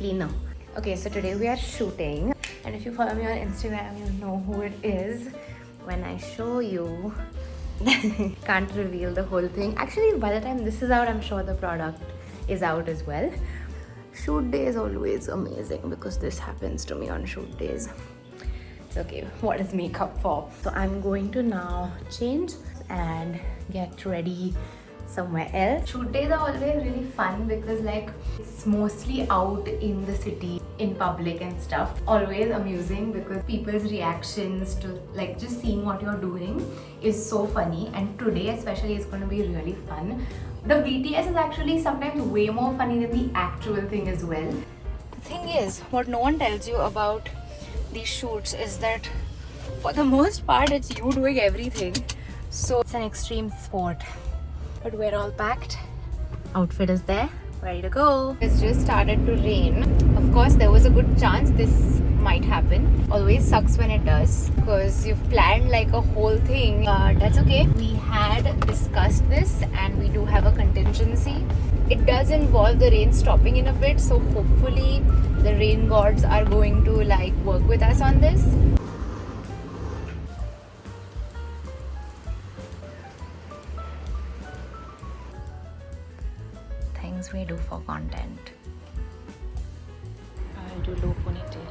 cleaner. Okay, so today we are shooting, and if you follow me on Instagram, you know who it is. When I show you, can't reveal the whole thing. Actually, by the time this is out, I'm sure the product is out as well. Shoot day is always amazing because this happens to me on shoot days. It's okay, what is makeup for? So I'm going to now change and get ready somewhere else. Shoot days are always really fun because like it's mostly out in the city, in public and stuff. Always amusing because people's reactions to like just seeing what you're doing is so funny, and today especially is going to be really fun. The BTS is actually sometimes way more funny than the actual thing as well. The thing is, what no one tells you about these shoots is that for the most part it's you doing everything. So it's an extreme sport. But we're all packed. Outfit is there, ready to go. It's just started to rain. Of course, there was a good chance this might happen. Always sucks when it does because you've planned like a whole thing. That's okay. We had discussed this and we do have a contingency. It does involve the rain stopping in a bit, so hopefully the rain gods are going to like work with us on this. Things we do for content. I'll do low ponytail.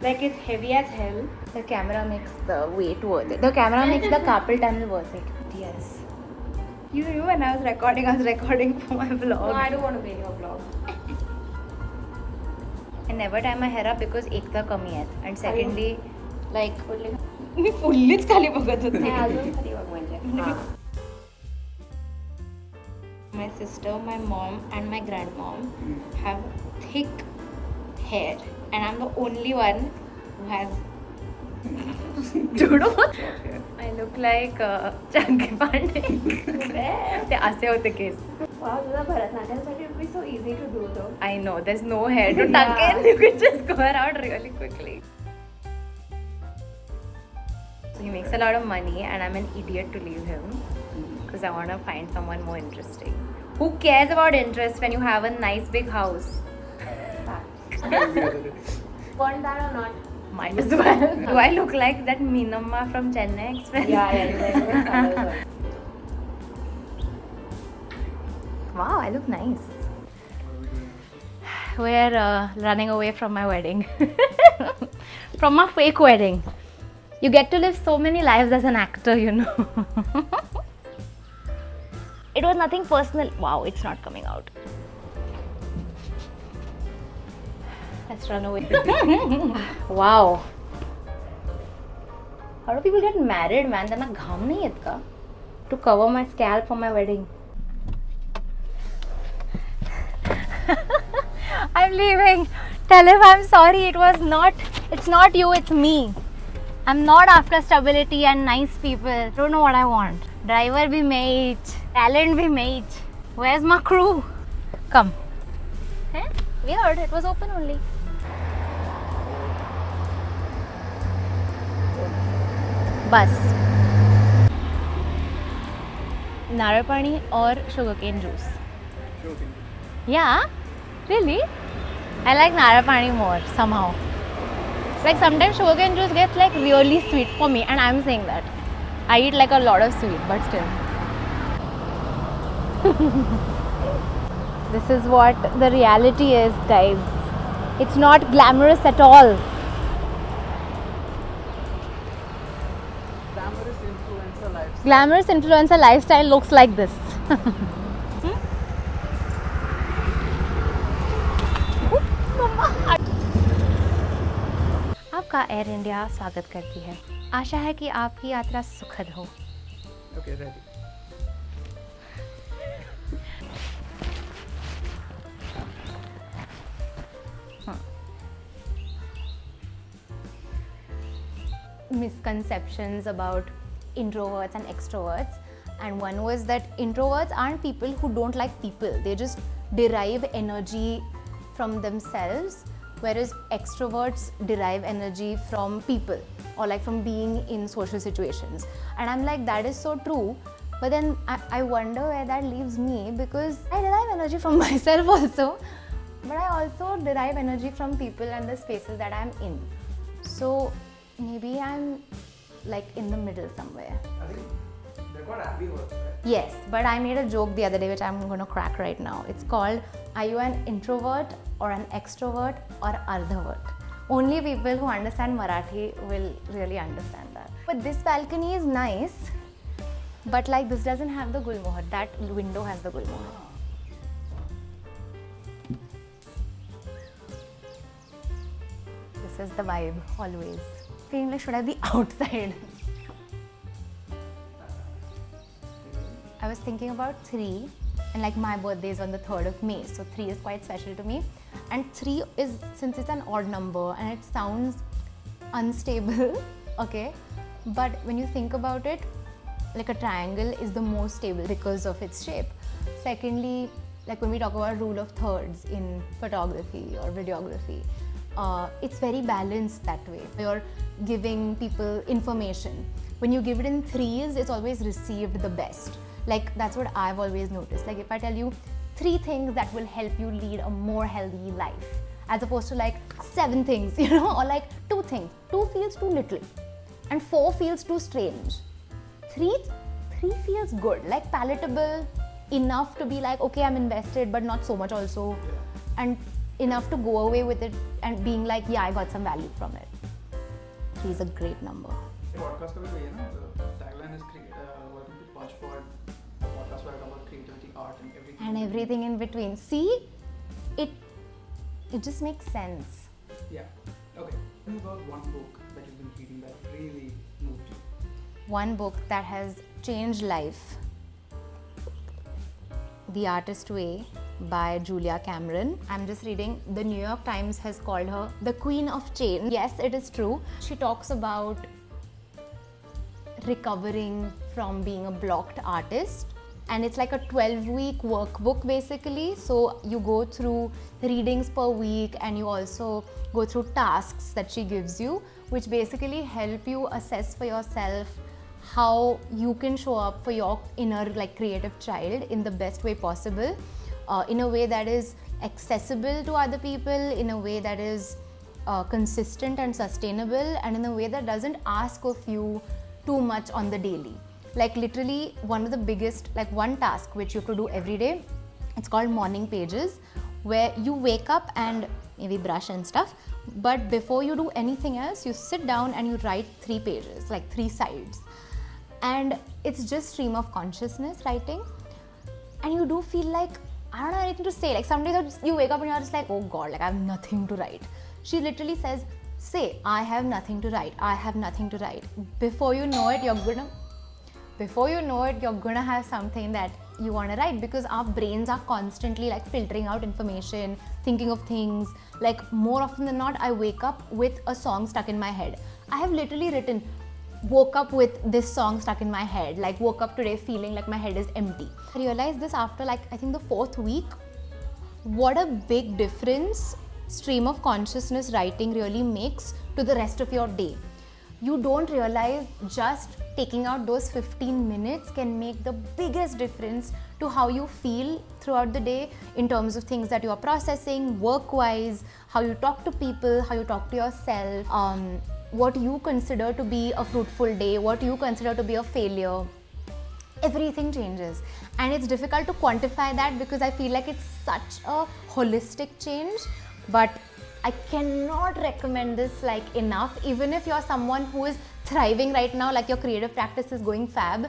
Like it's heavy as hell. The camera makes the weight worth it. The camera makes the carpal tunnel worth it. Yes. You knew when I was recording for my vlog. No, I don't want to be in your vlog. I never tie my hair up because एक तर कमी आहेत and secondly like मी फुल्लीच खाली बघत होते. अजून खाली बघ म्हणजे. My sister, my mom and my grandmom have thick hair and I'm the only one who has Dude, I look like Chunky Pandey. ते असे होते केस. Wow, तुझा भरतनाट्यमसाठी it would be so easy to do though. I know, there's no hair to tuck in. You could just go around really quickly. So he makes a lot of money and I'm an idiot to leave him because I want to find someone more interesting. Who cares about interest when you have a nice big house? Want that or not? Might as well. Do I look like that Meenamma from Chennai Express? Yeah. Wow, I look nice. We're running away from my wedding. From my fake wedding. You get to live so many lives as an actor, you know. It was nothing personal. Wow, it's not coming out. Let's run away. Wow. How do people get married, man? There's no gham nahi hai ka to cover my scalp for my wedding. I'm leaving. Tell him I'm sorry. It's not you, it's me. I'm not after stability and nice people. Don't know what I want. Driver bhi mate. Talent bhi mate. Where's my crew? Come. Eh? Weird. It was open only. Bus. Naral pani or sugarcane juice? Sugarcane. Yeah? Really? I like naral pani more somehow. Like sometimes sugarcane juice gets like really sweet for me, and I'm saying that. I eat like a lot of sweet, but still. This is what the reality is, guys. It's not glamorous at all. Glamorous influencer lifestyle looks like this. आपका air India स्वागत करती है. आशा है कि आपकी यात्रा सुखद हो. Okay, ready. Misconceptions about introverts and extroverts, and one was that introverts aren't people who don't like people. They just derive energy from themselves, whereas extroverts derive energy from people or like from being in social situations. And I'm like, that is so true, But then I wonder where that leaves me, because I derive energy from myself also, but I also derive energy from people and the spaces that I'm in. So maybe I'm like in the middle somewhere. I think they're called ambiverts, right? Yes, but I made a joke the other day which I'm going to crack right now. It's called, are you an introvert or an extrovert or ardhavert? Only people who understand Marathi will really understand that. But this balcony is nice, but like this doesn't have the gulmohar. That window has the gulmohar. This is the vibe always. Feeling like, should I be outside? I was thinking about 3, and like my birthday is on the 3rd of May, so 3 is quite special to me. And 3 is, since it's an odd number and it sounds unstable, okay, but when you think about it, like a triangle is the most stable because of its shape. Secondly, like when we talk about rule of thirds in photography or videography, it's very balanced that way. You're giving people information. When you give it in 3s, it's always received the best. Like that's what I've always noticed. Like if I tell you 3 things that will help you lead a more healthy life, as opposed to like 7 things, you know, or like 2 things. 2 feels too little and 4 feels too strange. 3 feels good, like palatable enough to be like, okay, I'm invested, but not so much also, and enough to go away with it and being like, yeah, I got some value from it. 3 is a great number. ये podcast का भी वही है ना, the tagline is welcome to Punchboard, a podcast where I talk about creativity, art, and everything. And everything in between. See, it just makes sense. Yeah. Okay. Tell me about one book that you've been reading that really moved you. One book that has changed life, The Artist Way by Julia Cameron. I'm just reading. The New York Times has called her the Queen of Change. Yes, it is true. She talks about recovering from being a blocked artist, and it's like a 12-week workbook basically. So you go through readings per week, and you also go through tasks that she gives you, which basically help you assess for yourself how you can show up for your inner like creative child in the best way possible, in a way that is accessible to other people, in a way that is consistent and sustainable, and in a way that doesn't ask of you too much on the daily. Like literally one of the biggest, like one task which you have to do every day, it's called morning pages, where you wake up and maybe brush and stuff, but before you do anything else, you sit down and you write 3 pages, like 3 sides. And it's just stream of consciousness writing, and you do feel like, I don't have anything to say. Like some days you wake up and you're just like, oh God, like I have nothing to write. She literally says, say, I have nothing to write. I have nothing to write. Before you know it, you're gonna have something that you want to write, because our brains are constantly like filtering out information, thinking of things. Like more often than not, I wake up with a song stuck in my head. I have literally written, woke up with this song stuck in my head, like woke up today feeling like my head is empty. I realized this after like I think the 4th week, what a big difference stream of consciousness writing really makes to the rest of your day. You don't realize just taking out those 15 minutes can make the biggest difference to how you feel throughout the day in terms of things that you are processing, work-wise, how you talk to people, how you talk to yourself, what you consider to be a fruitful day, what you consider to be a failure. Everything changes, and it's difficult to quantify that because I feel like it's such a holistic change, but I cannot recommend this like enough. Even if you're someone who is thriving right now, like your creative practice is going fab,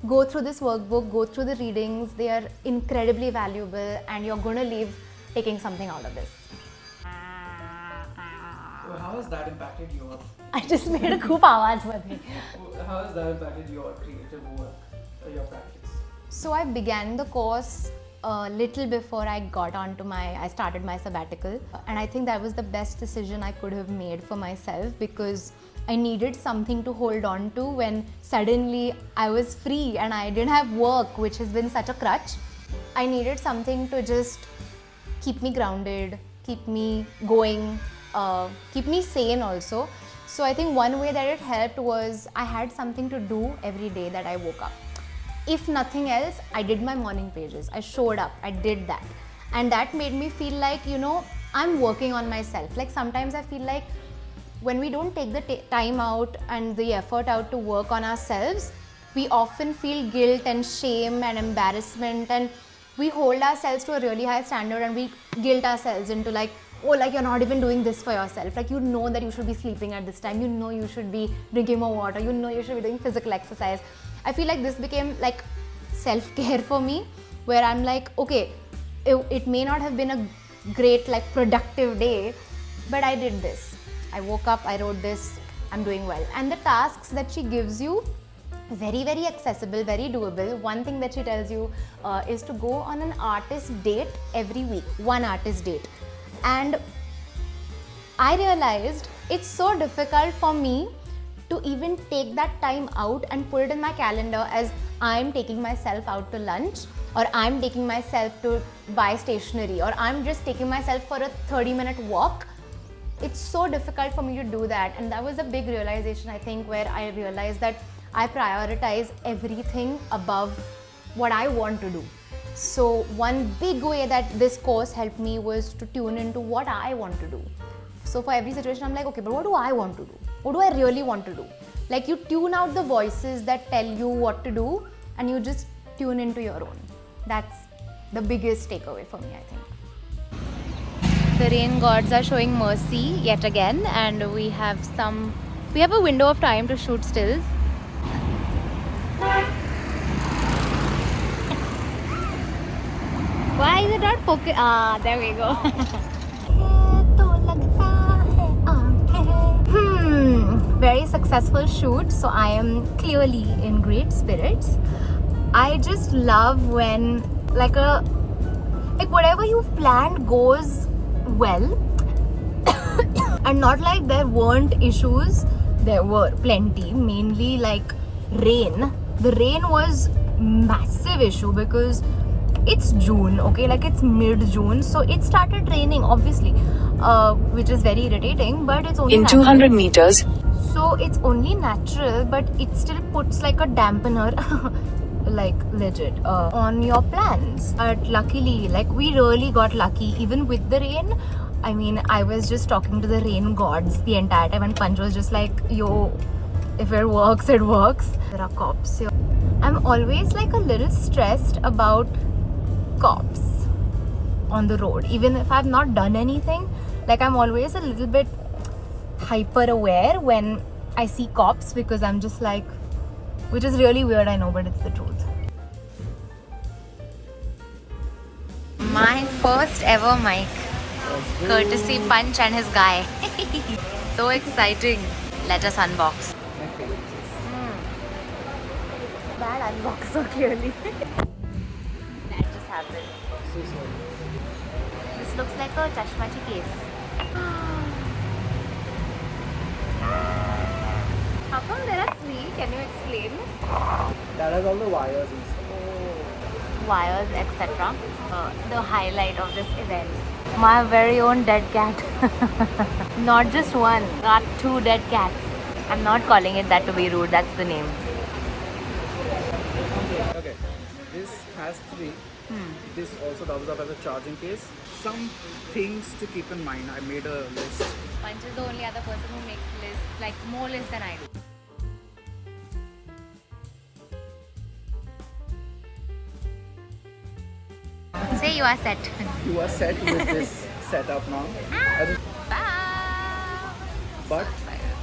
go through this workbook, go through the readings. They are incredibly valuable, and you're going to leave taking something out of this. So how has that impacted your? I just made a खूप आवाज बनी. How has that impacted your creative work or your practice? So I began the course a little before I started my sabbatical, and I think that was the best decision I could have made for myself, because I needed something to hold on to when suddenly I was free and I didn't have work, which has been such a crutch. I needed something to just keep me grounded, keep me going, keep me sane also. So I think one way that it helped was I had something to do every day that I woke up. if nothing else, I did my morning pages. I showed up, I did that. And that made me feel like, I'm working on myself. Like sometimes I feel like when we don't take the time out and the effort out to work on ourselves, we often feel guilt and shame and embarrassment, and we hold ourselves to a really high standard and we guilt ourselves into like, oh, like you're not even doing this for yourself. Like you know that you should be sleeping at this time, you know you should be drinking more water, you know you should be doing physical exercise. I feel like this became like self-care for me, where I'm like, okay, it may not have been a great like productive day, but I did this. I woke up, I wrote this, I'm doing well. And the tasks that she gives you, very, very accessible, very doable. One thing that she tells you is to go on an artist date every week, one artist date. And I realized it's so difficult for me to even take that time out and put it in my calendar as I'm taking myself out to lunch, or I'm taking myself to buy stationery, or I'm just taking myself for a 30-minute walk. It's so difficult for me to do that. And that was a big realization, I think, where I realized that I prioritize everything above what I want to do. So one big way that this course helped me was to tune into what I want to do. So for every situation, I'm like, okay, but what do I want to do? What do I really want to do? Like you tune out the voices that tell you what to do and you just tune into your own. That's the biggest takeaway for me, I think. The rain gods are showing mercy yet again, and we have a window of time to shoot stills. Why is it not focus? There we go. Very successful shoot, so I am clearly in great spirits. I just love when like whatever you've planned goes well. And not like there weren't issues, there were plenty, mainly like rain. The rain was massive issue because it's June, okay, like it's mid-June, so it started raining obviously, which is very irritating, but it's only in natural. 200 meters. So it's only natural, but it still puts like a dampener like legit on your plans. But luckily, like we really got lucky even with the rain. I mean, I was just talking to the rain gods the entire time and Panch was just like, yo, if it works, it works. There are cops here. I'm always like a little stressed about cops on the road. Even if I've not done anything, like I'm always a little bit hyper aware when I see cops because I'm just like, which is really weird, I know, but it's the truth. My first ever mic, courtesy Punch and his guy. So exciting. Let us unbox. Bad unbox so clearly. That just happened. So sorry. This looks like a chashmachi case. How come there are three? Can you explain? That has all the wires inside. Wires, etc. The highlight of this event. My very own dead cat. Not just one, got two dead cats. I'm not calling it that to be rude, that's the name. Okay, this has three. This also doubles up as a charging case. Some things to keep in mind. I made a list. Punch is the only other person who makes lists, like more lists than I do. Say you are set. You are set with this setup now. But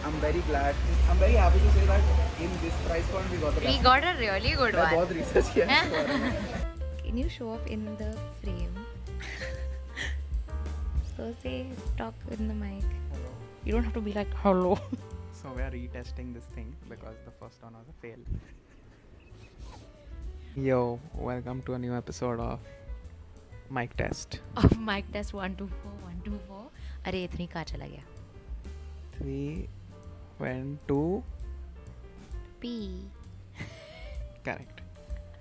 I'm very glad. I'm very happy to say that in this price point we got the best. We got a really good I one. got research here. Can you show up in the frame? So say, talk in the mic. Hello. You don't have to be like, hello. So we are retesting this thing because the first one was a fail. Yo, welcome to a new episode of Mic Test. Of mic test 124, 124. अरे इतनी कहाँ चला गया? 3 went to P. correct.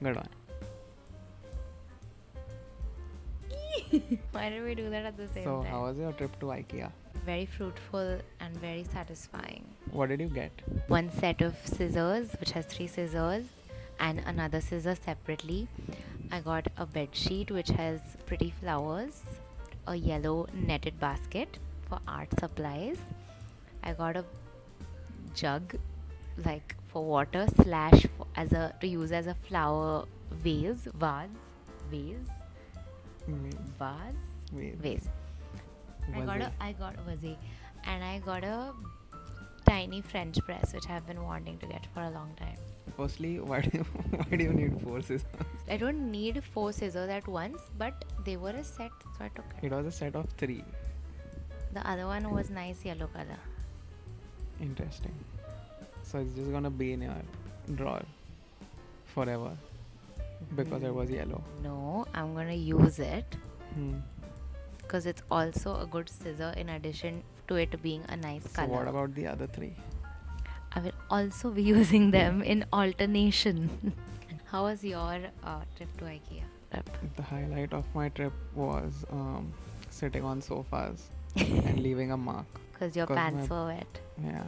Good one. Why did we do that at the same So time? how was your trip to Ikea? Very fruitful and very satisfying. What did you get? One set of scissors, which has 3 scissors, and another scissor separately. I got a bed sheet which has pretty flowers, a yellow netted basket for art supplies. I got a jug like for water slash as a to use as a flower vase Wait, vase wait. vase. Was I got a vase, and I got a tiny French press which I've been wanting to get for a long time. Firstly, why do you need 4 scissors? I don't need 4 scissors at once, but they were a set, so I took it. It was a set of 3. The other one was nice yellow color. Interesting. So it's just gonna be in your drawer forever because it was yellow. No, I'm gonna use it Hmm. because it's also a good scissor in addition to it being a nice So color. what about the other 3? I will also be using them in alternation. How was your trip to IKEA? The highlight of my trip was sitting on sofas and leaving a mark. Because your 'Cause pants my- were wet. Yeah.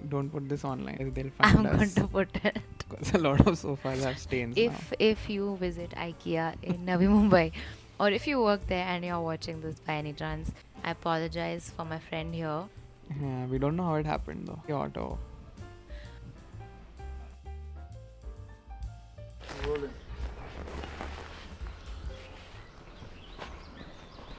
Don't put this online. They'll find I'm going us. to put it. Because a lot of sofas have stains now. If you visit IKEA in Navi Mumbai, or if you work there and you're watching this by any chance, I apologize for my friend here. Yeah, we don't know how it happened though. The auto